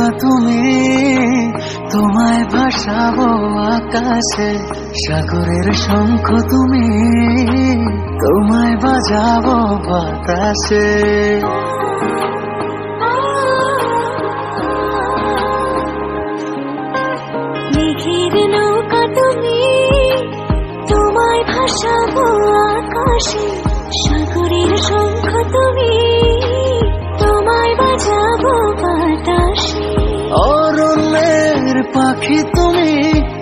নৌকা তুমি, তোমায় ভাসাবো আকাশে। সাগরের শঙ্খ তুমি, তোমায় বাজাবো বাতাসে। মেঘের নৌকা তুমি, তোমায় ভাসাবো আকাশে। সাগরের শঙ্খ তুমি, তোমায় বাজাবো বাতাসে। অরণ্যের পাখি তুমি,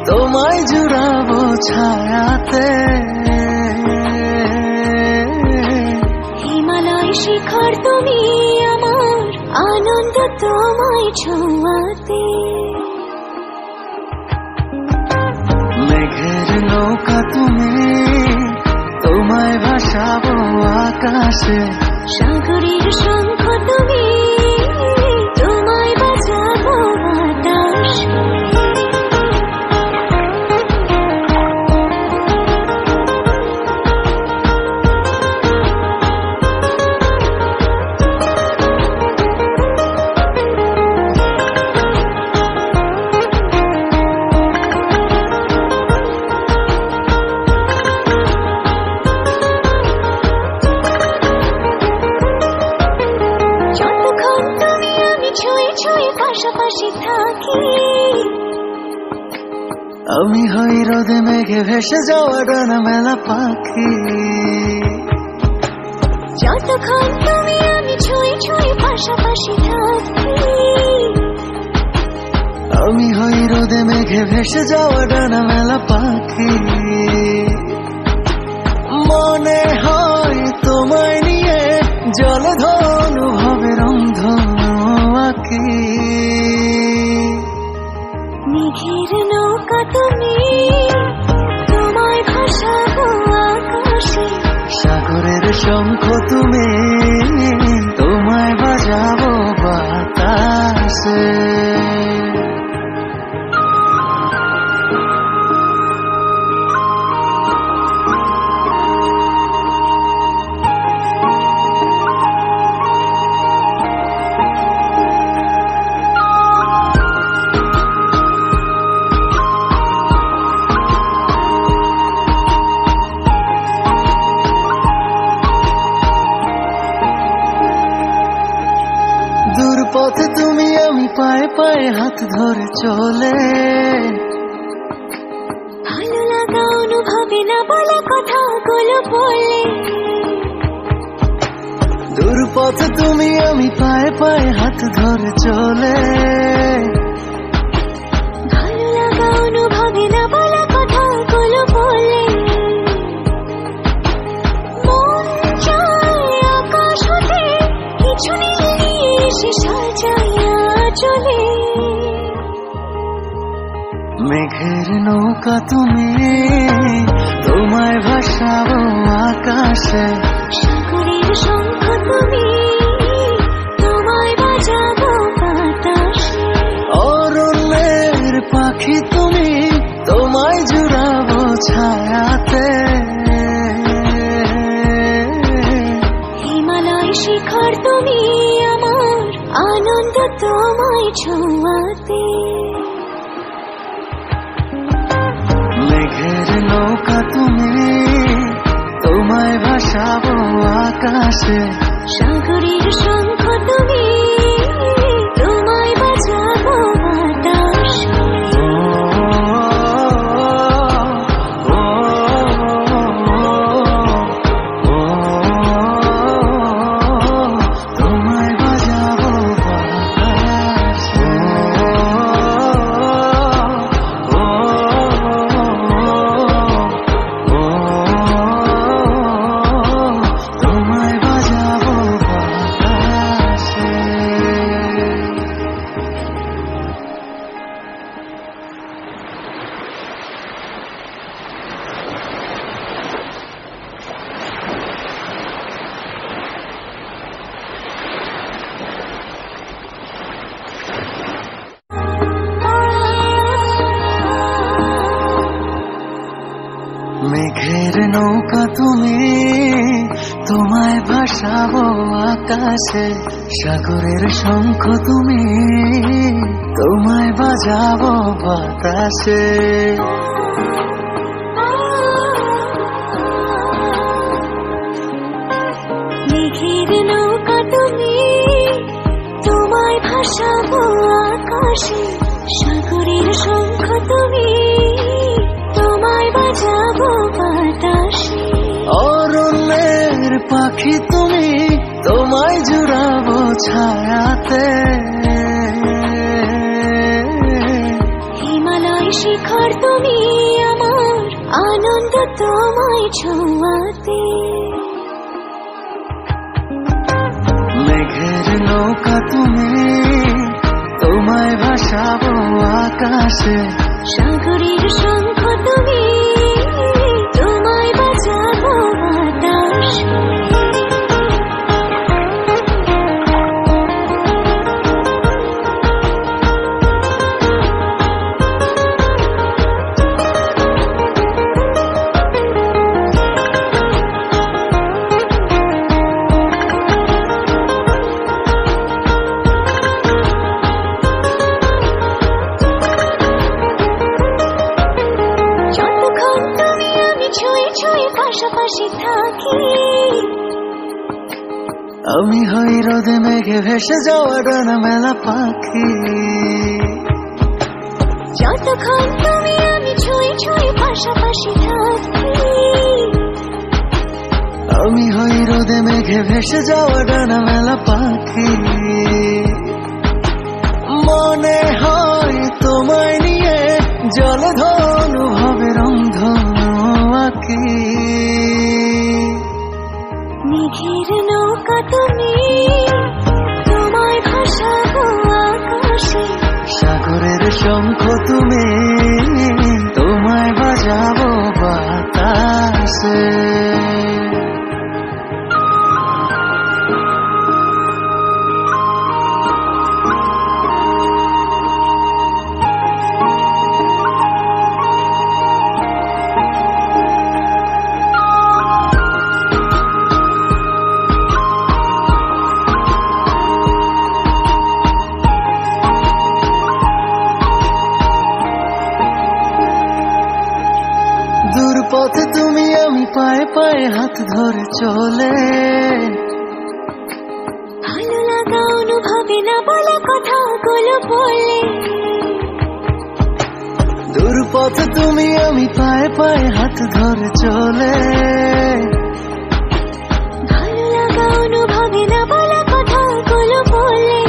তোমায় জুড়াবো ছায়াতে। হিমালয় শিখর তুমি, আমার আনন্দ তোমায় ছোঁয়াতে। মেঘের নৌকা তুমি, তোমায় ভাসাবো আকাশে। সাগরের শঙ্খ তুমি, তোমায় বাজাবো বাতাসে। পাশাপাশি থাকি, আমি হই রোদে মেঘে ভেসে যাওয়া ডানা মেলা পাখি। যতক্ষণ তুমি আমি ছুঁয়ে ছুঁয়ে পাশাপাশি থাকি। আমি হই রোদে মেঘে ভেসে যাওয়া ডানা মেলা পাখি। মনে হয় তোমায় নিয়ে জলধর অনুভবের অন্ধনু আঁকি। মেঘের নৌকা তুমি, তোমায় ভাসাবো আকাশে। সাগরের শঙ্খ তুমি, তোমায় বাজাবো বাতাসে। দূর পথে তুমি, আমি পায়ে পায়ে হাত ধরে চলে। ভালো লাগা অনুভবে না বলা কথাগুলো বলে। দূর পথে তুমি, আমি পায়ে পায়ে হাত ধরে চলে। ভালো লাগা অনুভবে না বলা কথাগুলো বলে। মন চায় আকাশ হতে কিছু নিয়ে এসে সাজাইয়া চলে। মেঘের নৌকা তুমি, তোমায় ভাসাবো আকাশে। সাগরের শঙ্খ তুমি, তোমায় বাজাবো বাতাসে। অরণ্যের পাখি তুমি, তোমায় জুড়াবো ছায়াতে। হিমালয় শিখর তুমি, আমার আনন্দ তোমায় ছোঁয়াতে। মেঘের নৌকা তুমি, তোমায় ভাসাবো আকাশে। সাগরের শঙ্খ তুমি, তোমায় বাজাবো বাতাসে। তোমায় বাজাবো বাতাসে। তোমায় বাজাবো বাতাসে। ভাসাবো আকাশে, সাগরের শঙ্খ তুমি, তোমায় বাজাবো বাতাসে। মেঘের নৌকা তুমি, তোমায় ভাসাবো আকাশে, সাগরের শঙ্খ তুমি, তোমায় বাজাবো বাতাসে। অরণ্যের পাখি তুমি, তোমায় জুড়াবো ছায়াতে। হিমালয় শিখর তুমি, আমার আনন্দ তোমায় ছোঁয়াতে। মেঘের নৌকা তুমি, তোমায় ভাসাবো আকাশে, সাগরের শঙ্খ তুমি, তোমায় বাজাবো বাতাসে। পাশাপাশি থাকি, আমি হই রোদে মেঘে ভেসে যাওয়া ডানা মেলা পাখি। যতক্ষণ তুমি আমি ছুঁয়ে ছুঁয়ে পাশাপাশি থাকি, আমি হই রোদে মেঘে ভেসে যাওয়া ডানা মেলা পাখি। মনে হয় তোমায় নিয়ে জলধর অনুভবে রংধনু আঁকি। মেঘের নৌকা তুমি, তোমায় ভাসাবো আকাশে, সাগরের শঙ্খ তুমি, তোমায় বাজাবো বাতাসে। দূর পথে তুমি আমি পায়ে পায়ে হাত ধরে চলে, ভালো লাগা অনুভবে না বলা কথাগুলো বলে। দূর পথে তুমি আমি পায়ে পায়ে হাত ধরে চলে, ভালো লাগা অনুভবে না বলা কথাগুলো বলে।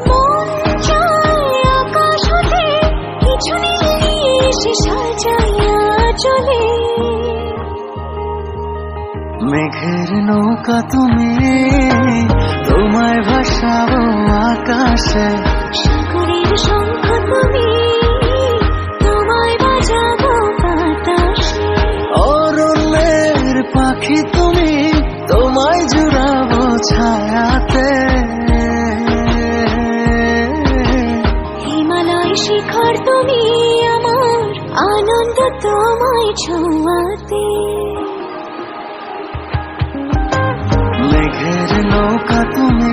মন চায় আকাশ হতে কিছু নিয়ে এসে সাজাইয়া চলে। মেঘের নৌকা তুমি, তোমায় ভাসাবো আকাশে, সাগরের শঙ্খ তুমি, তোমায় বাজাবো বাতাসে। অরণ্যের পাখি তুমি, তোমায় জুড়াবো ছায়াতে। হিমালয় শিখর তুমি, আমার আনন্দ তোমায় ছোঁয়াতে। মেঘের নৌকা তুমি,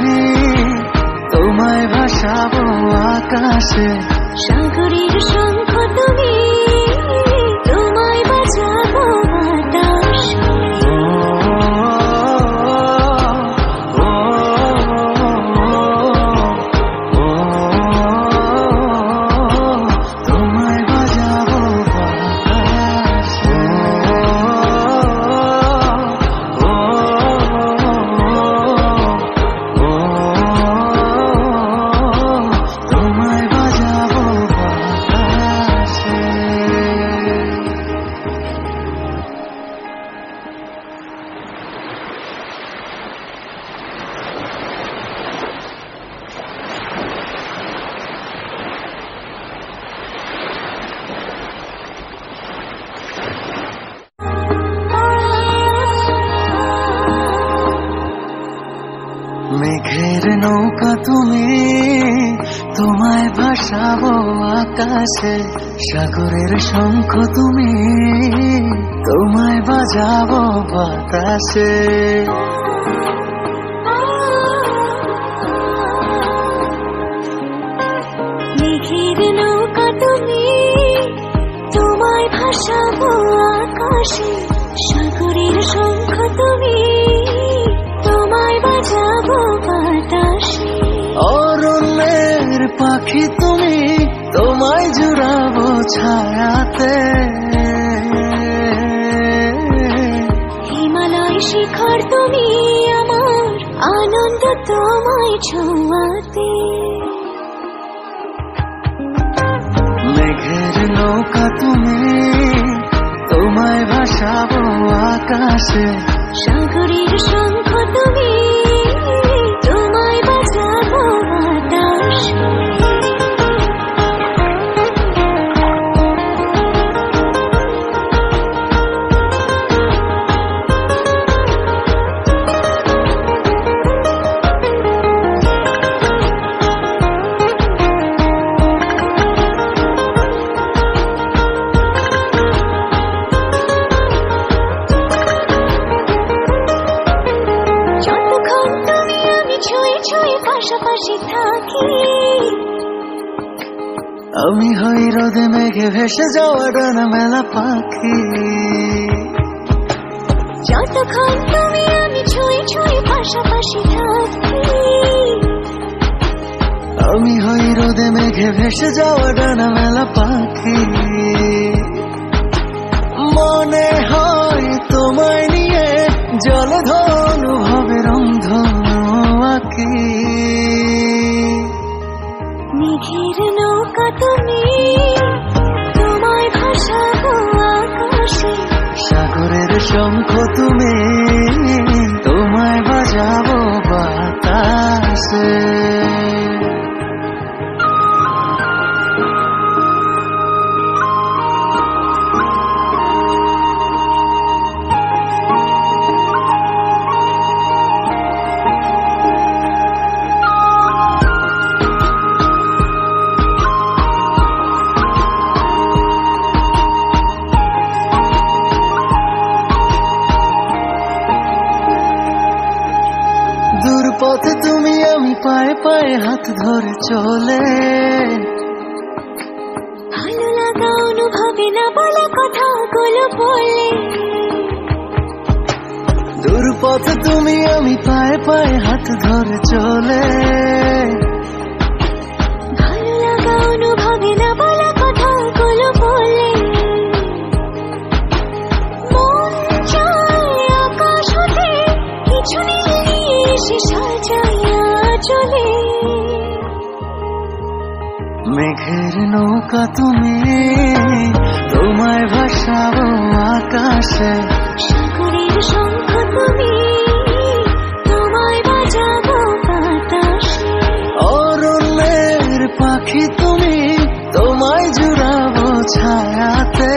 তোমায় ভাসাবো আকাশে, সাগরের শঙ্খ তুমি, তোমায় বাজাবো বাতাসে। তোমায় বাজাবো বাতাসে। তোমায় বাজাবো বাতাসে। মেঘের নৌকা তুমি, তোমায় ভাসাবো আকাশে, সাগরের শঙ্খ তুমি, তোমায় বাজাবো বাতাসে। মেঘের নৌকা তুমি, তোমায় ভাসাবো আকাশে, সাগরের শঙ্খ তুমি, তোমায় বাজাবো বাতাসে। অরণ্যের পাখি তুমি, তোমায় জুড়াবো ছায়াতে। হিমালয় শিখর তুমি, আমার আনন্দ তোমায় ছোঁয়াতে। মেঘের নৌকা তুমি, তোমায় ভাসাবো আকাশে, সাগরের শঙ্খ তুমি, তোমায় বাজাবো বাতাসে। পাশাপাশি থাকি, আমি হই রোদে মেঘে ভেসে যাওয়া ডানা মেলা পাখি। যতক্ষণ তুমি আমি ছুঁয়ে ছুঁয়ে পাশাপাশি থাকি, আমি হই রোদে মেঘে ভেসে যাওয়া ডানা মেলা পাখি। মনে হয় তোমায় নিয়ে জলধনু ভাবে রংধনু আঁকি। মেঘের নৌকা তুমি, তোমায় ভাসাবো আকাশে, সাগরের শঙ্খ তুমি, তোমায় বাজাবো বাতাসে। দূর পথে তুমি আমি পায়ে পায়ে হাত ধরে চলে, ভালো লাগা অনুভবে না বলা কথাগুলো বলে। দূর পথে তুমি আমি পায়ে পায়ে হাত ধরে চলে, ভালো লাগা অনুভবে না বলা কথাগুলো বলে। মন চায় আকাশ হতে কিছু নিয়ে এসে সাজাইয়া চলে। মেঘের নৌকা তুমি, তোমায় ভাসাবো আকাশে, সাগরের শঙ্খ তুমি, তোমায় বাজাবো বাতাসে। অরণ্যের পাখি তুমি, তোমায় জুড়াবো ছায়াতে।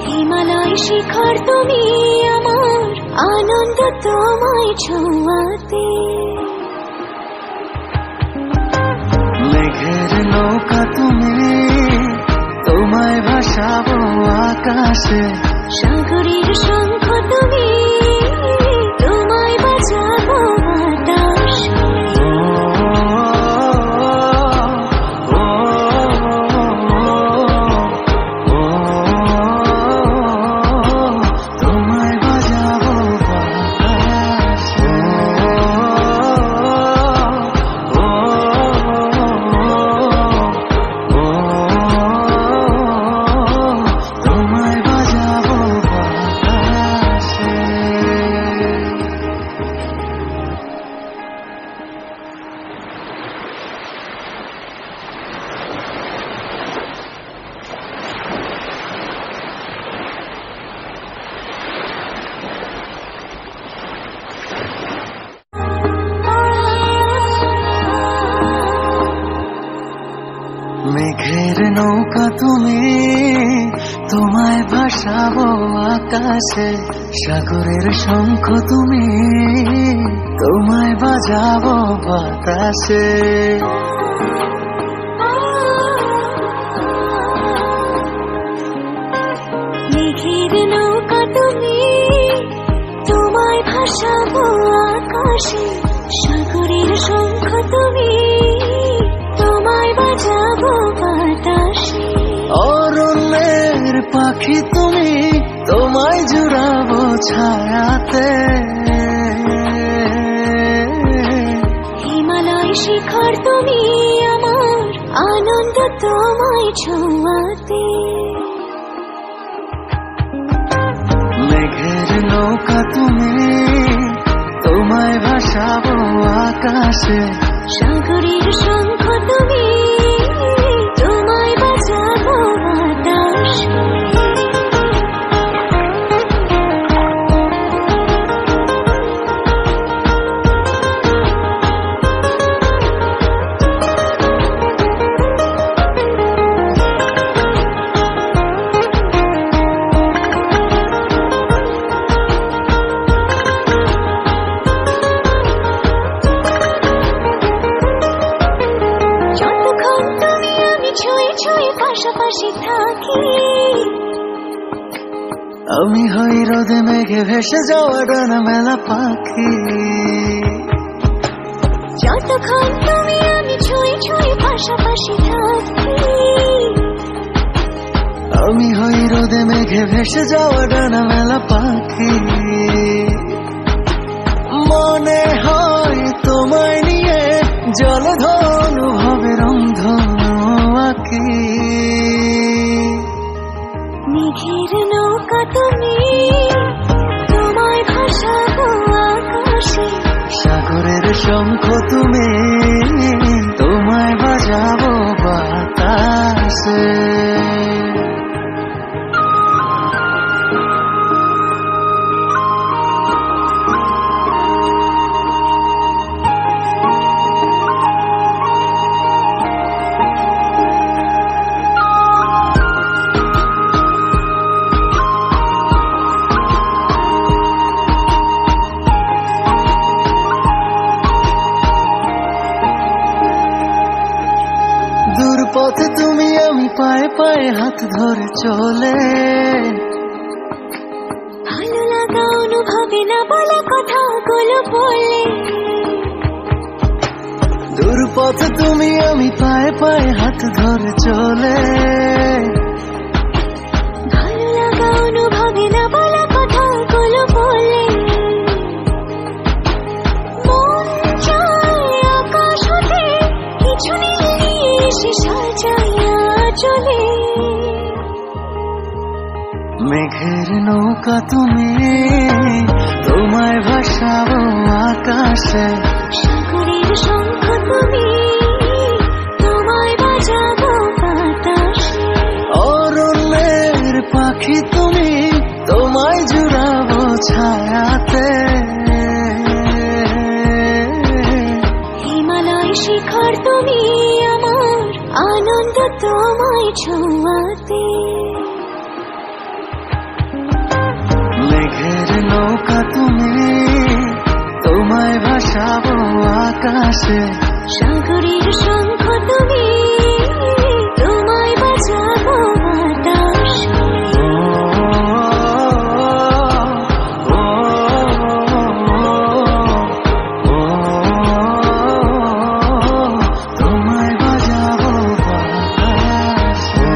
হিমালয় শিখর তুমি, আমার আনন্দ তোমায় ছোঁয়াতে। মেঘের নৌকা তুমি, তোমায় ভাসাবো আকাশে, সাগরের শঙ্খ তুমি, তোমায় বাজাবো বাতাসে। তোমায় বাজাবো বাতাসে। তোমায় বাজাবো বাতাসে। তোমায় ভাসাবো আকাশে, সাগরের শঙ্খ তুমি, তোমায় বাজাবো বাতাসে। মেঘের নৌকা তুমি, তোমায় ভাসাবো আকাশে, সাগরের শঙ্খ তুমি, তোমায় বাজাবো বাতাসে। অরণ্যের পাখি তুমি, তোমায় জুড়াবো ছায়াতে। হিমালয় শিখর তুমি, আমার আনন্দ তোমায় ছোঁয়াতে। মেঘের নৌকা তুমি, তোমায় ভাসাবো আকাশে, সাগরের শঙ্খ তুমি, তোমায় বাজাবো বাতাসে। যতক্ষণ তুমি আমি ছুঁয়ে ছুঁয়ে পাশাপাশি থাকি, আমি হই রোদে মেঘে ভেসে যাওয়া ডানা মেলা পাখি। যতক্ষণ তুমি আমি ছুঁয়ে ছুঁয়ে পাশাপাশি থাকি, আমি হই রোদে মেঘে ভেসে যাওয়া ডানা মেলা পাখি। মনে হয় তোমায় নিয়ে জলধনু ভাবে রংধনু আঁকি। মেঘের নৌকা তুমি, তোমায় ভাসাবো আকাশে, সাগরের শঙ্খ তুমি, তোমায় বাজাবো বাতাসে। দূর পথে তুমি আমি পায়ে পায়ে হাত ধরে চলে। ভালো লাগা অনুভবে না বলা কথাগুলো বলে। দূর পথে তুমি আমি পায়ে পায়ে হাত ধরে চলে। ভালো লাগা অনুভবে না বলা কথাগুলো বলে। মন চায় আকাশ হতে কিছু নিয়ে এসে সাজাইয়া চলে। মেঘের নৌকা তুমি, তোমায় ভাসাবো আকাশে, সাগরের শঙ্খ তুমি, তোমায় বাজাবো বাতাসে। অরণ্যের পাখি তুমি, তোমায় জুড়াবো ছায়াতে। হিমালয় শিখর তুমি, আমার আনন্দ তোমায় ছোঁয়াতে। মেঘের নৌকা তুমি, তোমায় ভাসাবো আকাশে, সাগরের শঙ্খ তুমি, তোমায় বাজাবো বাতাসে। তোমায় বাজাবো বাতাসে।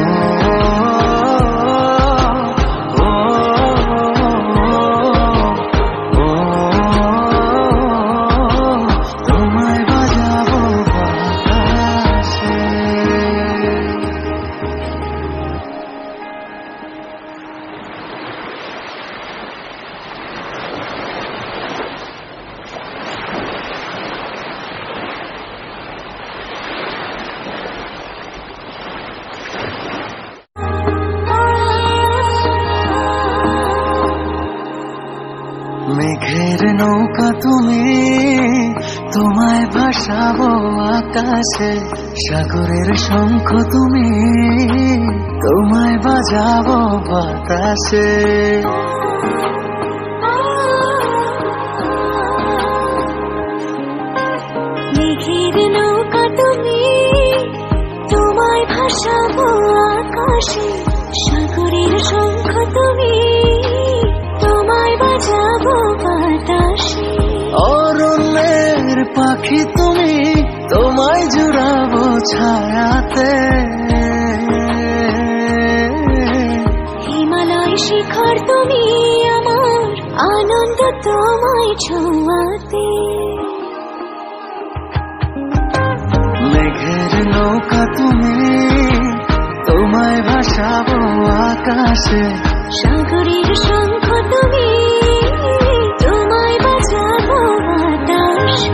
তোমায় বাজাবো বাতাসে। মেঘের নৌকা তুমি, তোমায় ভাসাবো আকাশে, সাগরের শঙ্খ তুমি, তোমায় বাজাবো বাতাসে। মেঘের নৌকা তুমি, তোমায় ভাসাবো আকাশে, সাগরের শঙ্খ তুমি, তোমায় বাজাবো বাতাসে। অরণ্যের পাখি তুমি, তোমায় জুড়াবো ছায়াতে। হিমালয় শিখর তুমি, আমার আনন্দ তোমায় ছোঁয়াতে। মেঘের নৌকা তুমি, তোমায় ভাসাবো আকাশে, সাগরের শঙ্খ তুমি, তোমায় বাজাবো বাতাসে।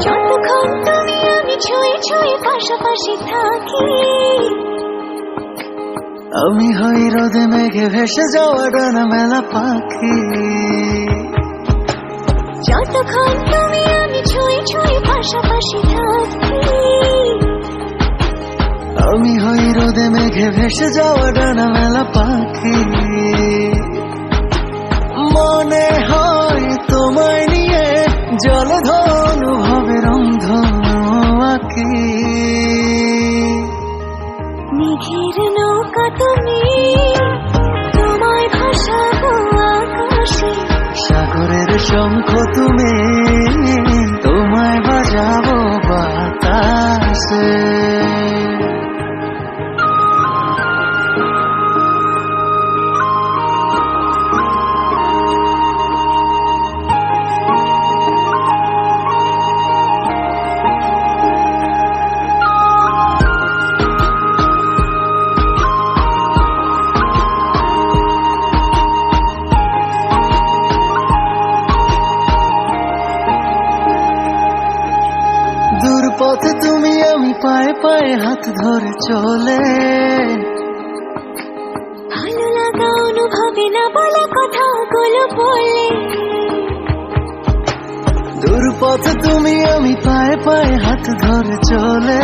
যতক্ষণ তুমি আমি ছুঁয়ে ছুঁয়ে পাশাপাশি থাকি, আমি হই রোদে মেঘে ভেসে যাওয়া ডানা মেলা পাখি। যতক্ষণ তুমি আমি ছুঁয়ে ছুঁয়ে পাশাপাশি থাকি, আমি হই রোদে মেঘে ভেসে যাওয়া ডানা মেলা পাখি। মনে হয় তোমায় নিয়ে জলধনু ভাবে রংধনু আঁকি। মেঘের নৌকা তুমি, তোমায় ভাসাবো আকাশে, সাগরের শঙ্খ তুমি, তোমায় বাজাবো বাতাসে। দূর পথে তুমি আমি পায়ে পায়ে হাত ধরে চলে, ভালো লাগা অনুভবে না বলা কথাগুলো বলে। দূর পথে তুমি আমি পায়ে পায়ে হাত ধরে চলে,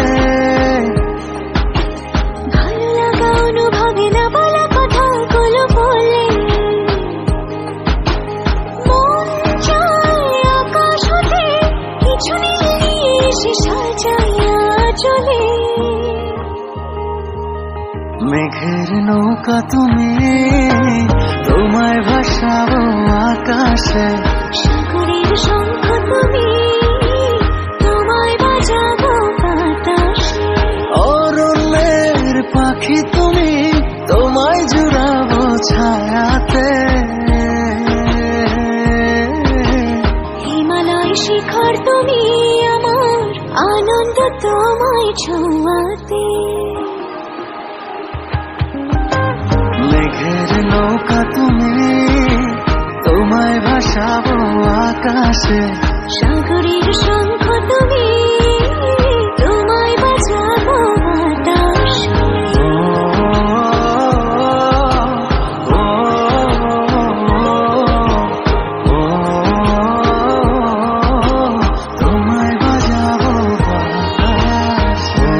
ভালো লাগা অনুভবে না বলা কথাগুলো বলে। মন চায় আকাশ হতে কিছু নিয়ে এসে সাজাইয়া চলে। মেঘের নৌকা তুমি, তোমায় ভাসাবো আকাশে, সাগরের শঙ্খ তুমি, তোমায় বাজাবো বাতাসে। অরণ্যের পাখি তুমি, তোমায় জুড়াবো ছায়াতে। হিমালয় শিখর তুমি, আমার আনন্দ তোমায় ছোঁয়াতে। মেঘের নৌকা তুমি, তোমায় ভাসাবো আকাশে, সাগরের শঙ্খ তুমি, তোমায় বাজাবো বাতাসে। তোমায় বাজাবো বাতাসে।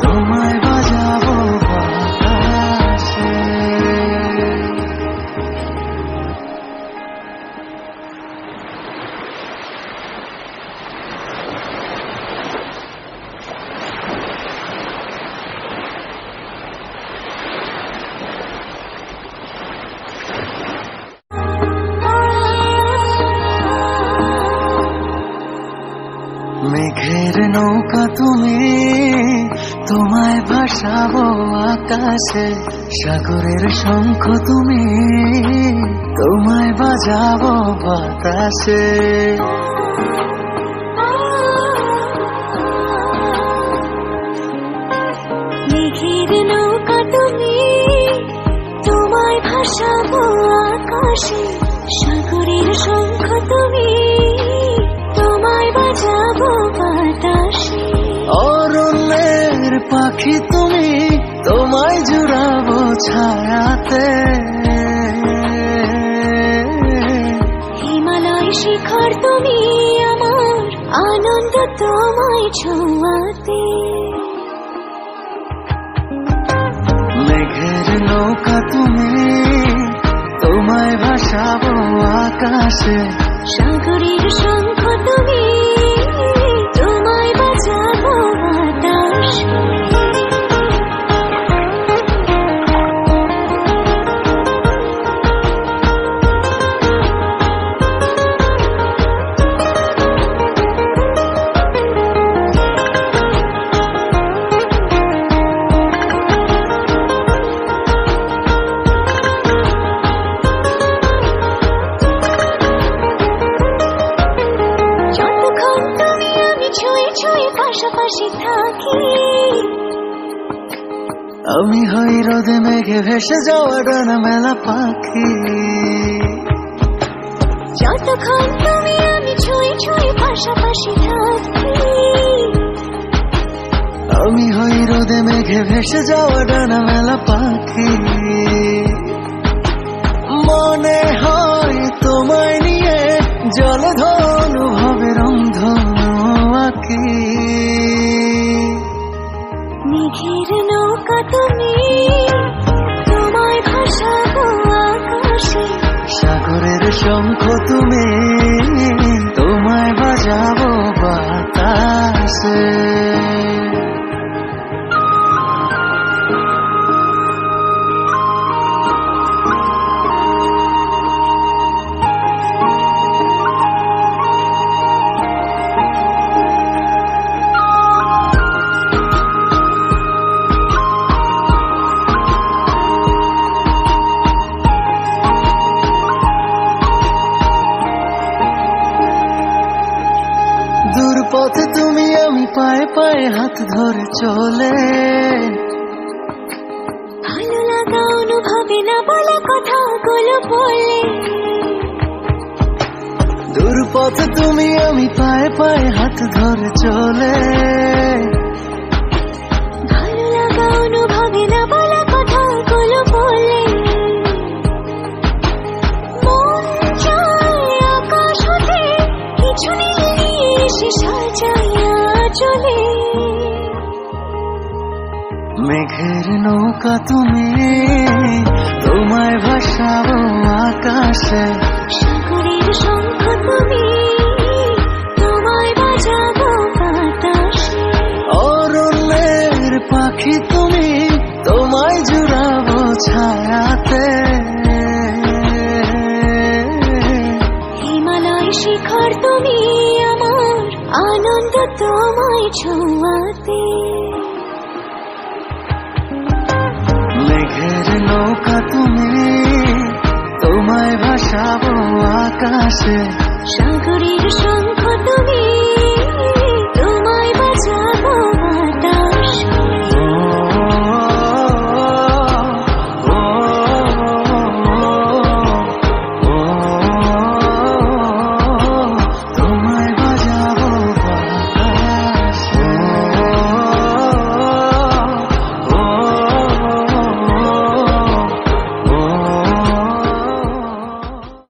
তোমায় বাজাবো বাতাসে। ভাসাবো আকাশে, সাগরের শঙ্খ তুমি, তোমায় বাজাবো বাতাসে। মেঘের নৌকা তুমি, তোমায় ভাসাবো আকাশে, সাগরের শঙ্খ তুমি, তোমায় বাজাবো বাতাসে। অরণ্যের পাখি তুমি, তোমায় জুড়াবো ছায়াতে। হিমালয় শিখর তুমি, আমার আনন্দ তোমায় ছোঁয়াতে। মেঘের নৌকা তুমি, তোমায় ভাসাবো আকাশে, সাগরের শঙ্খ তুমি, তোমায় বাজাবো বাতাসে। যতক্ষণ তুমি আমি ছুঁয়ে ছুঁয়ে পাশাপাশি থাকি, আমি হই রোদে মেঘে ভেসে যাওয়া ডানা মেলা পাখি। যতক্ষণ তুমি আমি ছুঁয়ে ছুঁয়ে পাশাপাশি থাকি, আমি হই রোদে মেঘে ভেসে যাওয়া ডানা মেলা পাখি। মনে হয় তোমায় নিয়ে জলধর অনুভবের অন্ধনু আঁকি। মেঘের নৌকা তুমি, তোমায় ভাসাবো আকাশে, সাগরের শঙ্খ তুমি, তোমায় বাজাবো বাতাসে। দূর পথে তুমি আমি পায়ে পায়ে হাত ধরে চলে, ভালো লাগা অনুভবে না বলা কথাগুলো বলে। দূর পথে তুমি আমি পায়ে পায়ে হাত ধরে চলে, ভালো লাগা অনুভবে না বলা কথাগুলো বলে। মন চায় আকাশ হতে কিছু নীল নিয়ে এসে সাজাইয়া চলে। মেঘের নৌকা তুমি, তোমায় ভাসাবো আকাশে, সাগরের শঙ্খ তুমি, তোমায় বাজাবো বাতাসে। অরণ্যের পাখি তুমি, তোমায় জুড়াবো ছায়াতে। হিমালয় শিখর তুমি, আমার আনন্দ তোমায় ছোঁয়াতে। মেঘের নৌকা তুমি, তোমায় ভাসাবো আকাশে, সাগরের শঙ্খ তুমি,